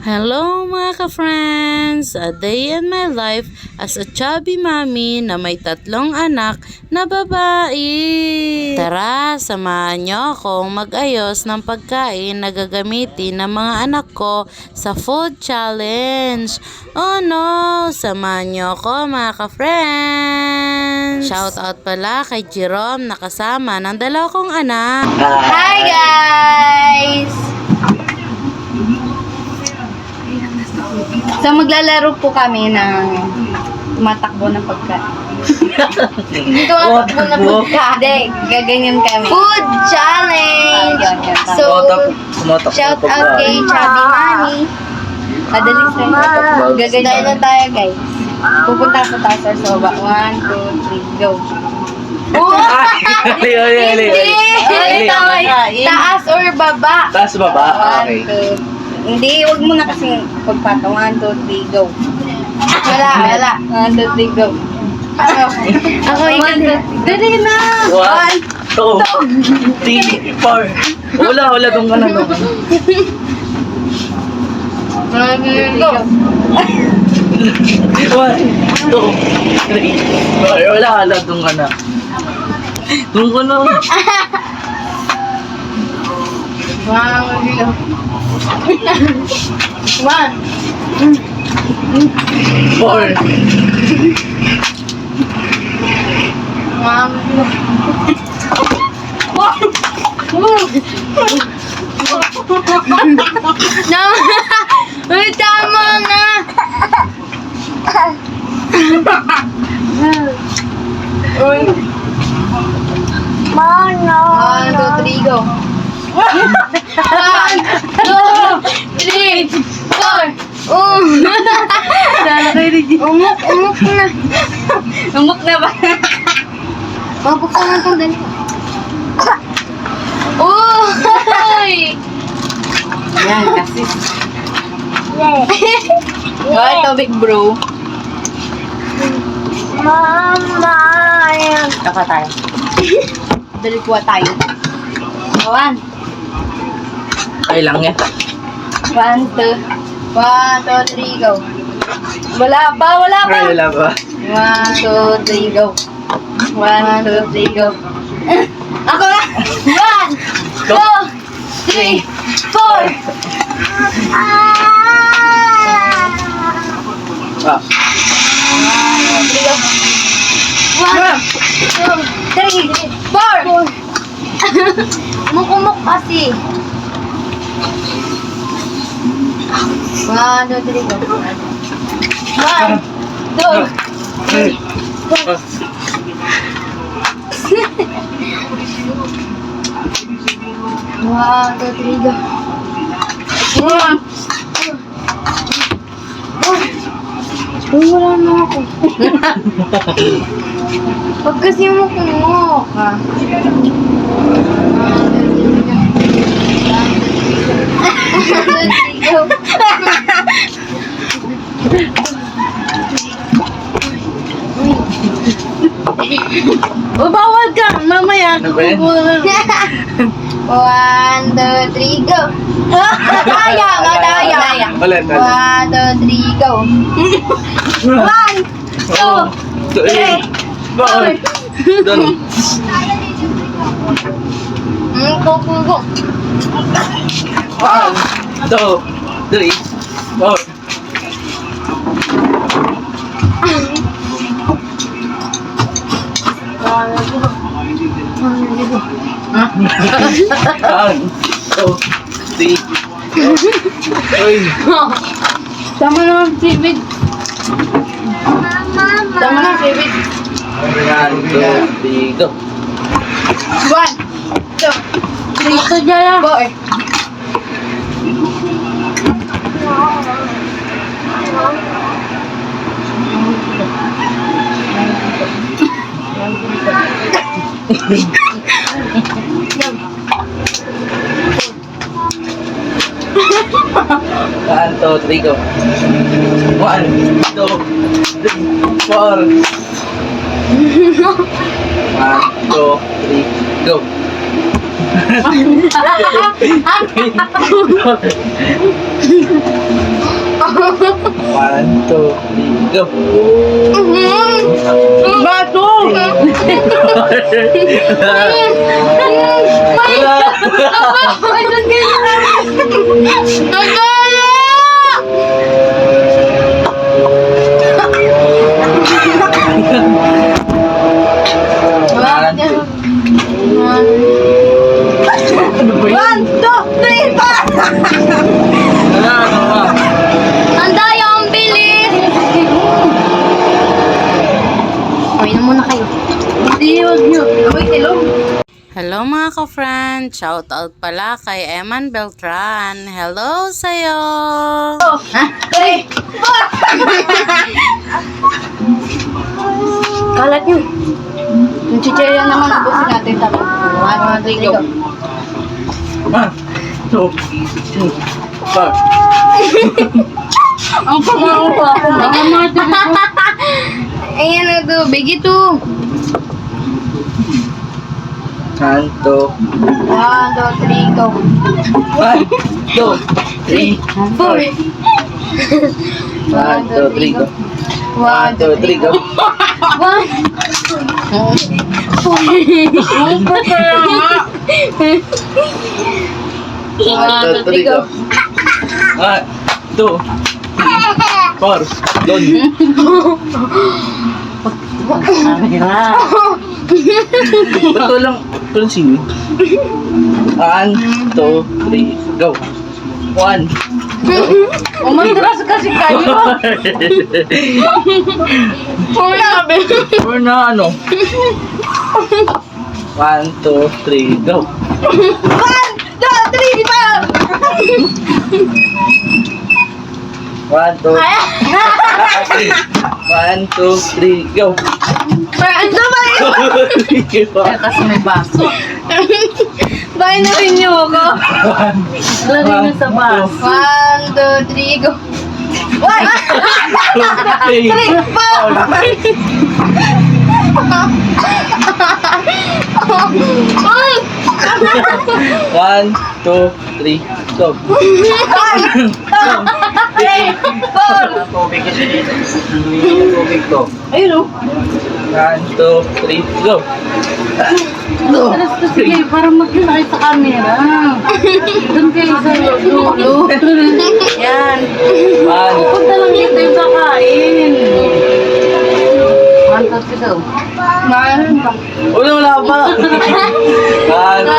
Hello mga ka-friends! A day in my life as a chubby mommy na may 3 anak na babae. Tara, samahan niyo akong mag-ayos ng pagkain na gagamitin ng mga anak ko sa food challenge. Oh no! Samahan niyo ako mga ka-friends! Shout out pala kay Jerome na kasama ng 2 kong anak. Hi guys! So maglalaro po kami ng tumatakbo ng pagkain. Tumatakbo ng pagkain. Hindi, gaganyan kami. Food challenge! So, shout out kay Chubby Mommy. Madalis na gaganyan na tayo guys. Pupunta sa taas or soba. 1, 2, 3, go! Hindi! Taas or baba? Taas baba? Okay. 1, 2. Hindi, wag mo na kasi pagpata. 1, 2, 3, go. Wala. 1, 2, 3, go. Ako, ikaw. Dali na! 1, 2, 3, 4. Wala dong ka na dong. 1, 2, go. 1, 2, 3, 4. Wala dong ka na. Dong ka na. 1, 2, 1. 4. Uy, tama na! Uy. 1, 2, 3, go. 1, 2, 3, 4. Umuk na. Umuk na ba? Mabuksan na itong dali. Uy! Yan, kasi. Ay, tubig bro. Mama! Taka tayo. Dali kuha tayo. 1. Ay lang yan. 1, 2, 3, go. Wala pa. Ay, wala ba? 1, 2, 3, go. 1, 2, 3, go. Ako na! 1, 2, 3, 4. Ah. 1, 2, 3, 4. Muk kasi. 1, 2, 3, go. 1, 2, 3, 4. 1, 2, 3, go. 1, 2. Uy, wala na ako. Pag kasi mo kumok. O bawal ka! Mamaya! Ano ba yan? 1, 2, 3, go! Madaya! Ulit. 1, 2, 3, go! 1, 2, 3, 4. Doon. Go! 1, 2, 3, 4. One, 2, 3. Uy. Tama naman, David. Tama na, David. 1, 2, 3, go. 1, 2, 3, 4. One, 2, 3, go. 1, 2, 3, 4. 1, 2, 3, go. 1, 2, 3, go! Bato! Wala! Ano ba yan? 1, 2, 3, 4! Wala, ano ba? Ang daya, ang bilis! Uminom muna kayo. Hindi, huwag nyo. Wait, hello? Hello mga ka-friend! Shout out pala kay Eman Beltran. Hello sa'yo! Kalat nyo. Yung chichirya naman, ubusin natin. Tapos, 1, 2, 3, go. 1, 2, 3, 4. Ang pangawa ko. Ayan na to, bigi to. 1, 2, 1, 2, 3, go. 1, 2, 3, 4. 1, 2, 3, go. 1, 2, 3, go. 1, 2, 3, go. 1, 2, 4. Doon. Ba't walang singin? 1, 2, 3, go. 1, Umatras kasi kayo. or na ano? 1, 2, 3, go. 1, 2, 3, 1, 2, 1, 2, 3, go. 4. Kasi may baso. Bakit na rin niyo ako? Lagay niyo sa bus. 1, 2, 3, go. 1, 2, 3, go. Tubig to. Ayun o. 1, 2, 3, go. Sige, para makita kayo sa camera. Doon kayo sa dulo. Yan. 1, Punta lang dito yung kakain. 1, 2, 3, go. wala pa. 1, 2,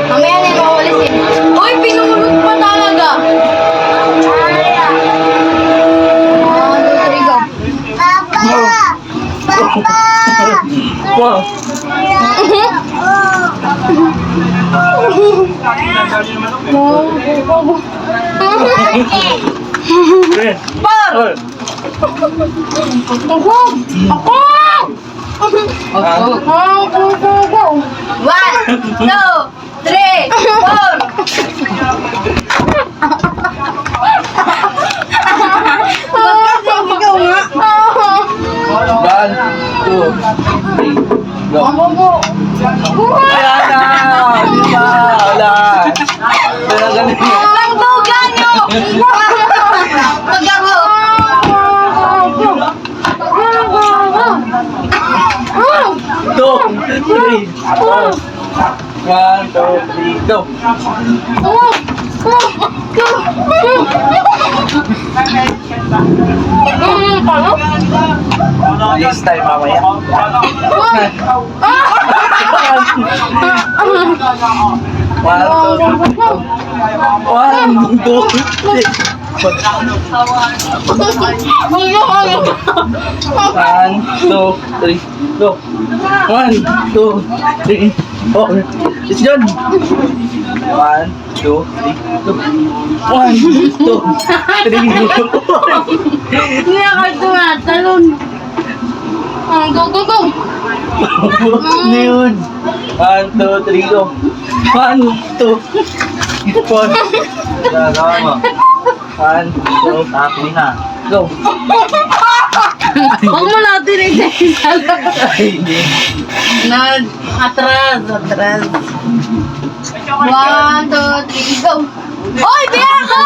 Mamaya na yung mawalis eh. Uy, pinulot pa talaga. 1, 2, 3, go. 4. Go. 1, 2, 3, 4. Ikaw nga. 1, 2, 3, go. Wala na! Wala! Wala ganun. Ang duga nyo! Pag ako. 2, 3, 4. 1, 2, 3, go. This time mamaya. 1, 2, 3. 1, 2, 3, go. 1, 2, 3, 4. It's done. 1, 2, 3, go. 1, 2, 3, go. Hindi ako tumatalon. Go, go, go. Ano yun? 1, 2, 3, go. 1, 2, 4. Gagawa mo. 1, 2, happy na. Go. Huwag mo natin Atras. 1, 2, 3, go! Oy, biya ko!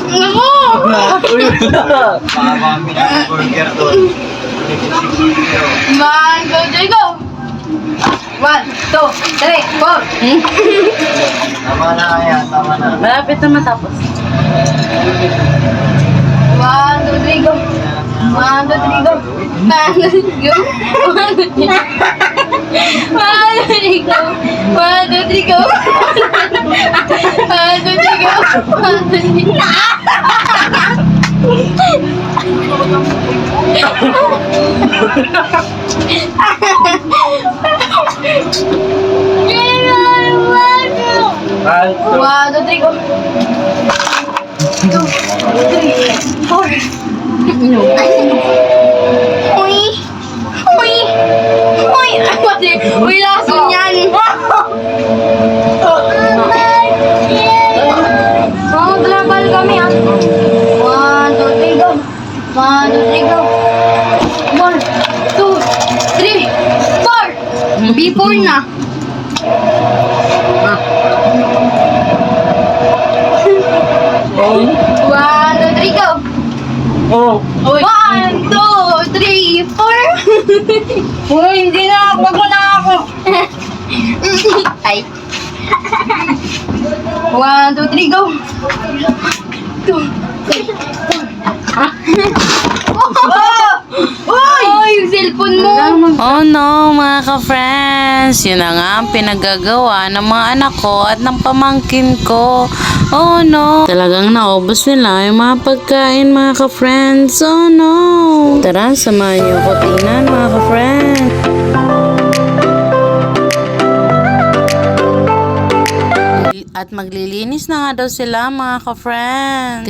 Ako! Ako nga! Uy, mami na burger doon. 1, 2, 3, go! 1, 2, 3, 4. Tama na kaya, tama na. Malapit na matapos. 1, 2, 3, go! 1, 2, 3, go! 1, 2, 3, go! 1, 2, 3, go! 1, 2, 3, go! 1, 2, 3, go! 1, 2, 3, go! Alto. 1, 2, 3, go! 2, 3, 4. Uy! Uy! Uy! Uy, lason yan! Mag-labal kami ah. 1, 2, 3, go! 1, 2, 3, go! 1, 2, 3, 4! B4 na. Oh. 1, 2, 3, go! Oh. 1, 2, 3, 4! Uy, hindi na ako. Wag mo na ako. Ay. 1, 2, 3, go! 2, 3, 4. Uy, yung cellphone mo. Oh no, mga ka-friends. Yun na nga ang pinagagawa ng mga anak ko at ng pamangkin ko. Oh no. Talagang naubos nila yung mga pagkain, mga ka-friends. Oh no. Tara, samahan niyo ko tingnan, mga ka-friends. At maglilinis na nga daw sila, mga ka-friends.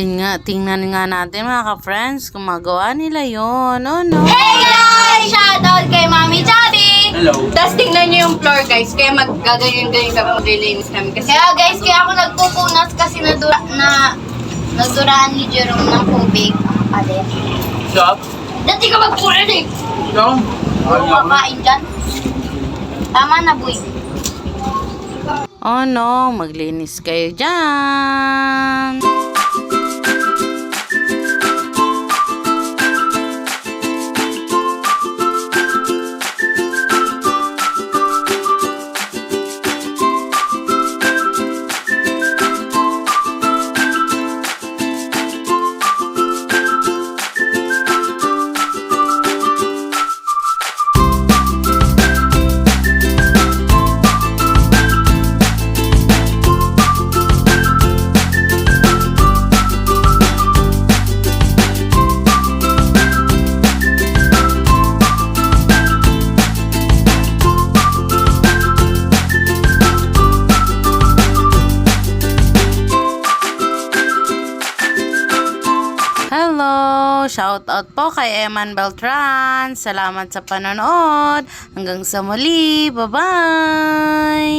Tingnan nga natin, mga ka-friends, kung magawa nila yun. Oh no. Hey guys! Shoutout kay Mami Chubby! Hello. Tapos tingnan nyo yung floor guys, kaya maggaganyan-ganyan kami, maglilinis kami. Kasi, kaya guys, kaya ako nagpupunas kasi nagduraan ni Jerome ng tubig. Ate. Stop. Dati ka magpunan eh! Stop. Huwag makain dyan. Tama na, boy. Oh no, maglinis kayo dyan. Hello! Shoutout po kay Eman Beltran. Salamat sa panonood. Hanggang sa muli. Bye-bye!